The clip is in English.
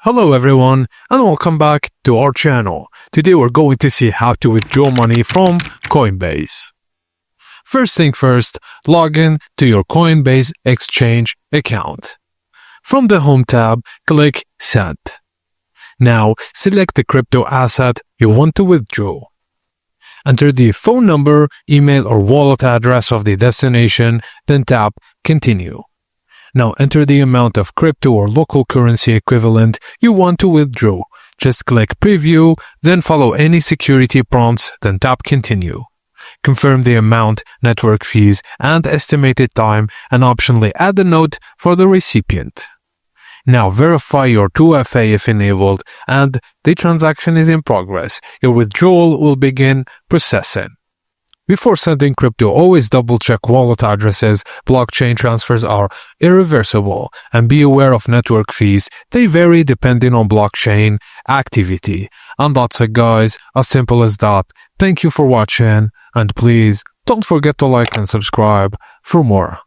Hello everyone and welcome back to our channel. Today we're going to see how to withdraw money from Coinbase. First thing first, log in to your Coinbase exchange account. From the Home tab, click Send. Now select the crypto asset you want to withdraw. Enter the phone number, email or wallet address of the destination, then tap Continue. Now enter the amount of crypto or local currency equivalent you want to withdraw. Just click Preview, then follow any security prompts, then tap Continue. Confirm the amount, network fees, and estimated time, and optionally add a note for the recipient. Now verify your 2FA if enabled, and the transaction is in progress. Your withdrawal will begin processing. Before sending crypto, always double-check wallet addresses. Blockchain transfers are irreversible, and be aware of network fees. They vary depending on blockchain activity. And that's it, guys. As simple as that. Thank you for watching, and please don't forget to like and subscribe for more.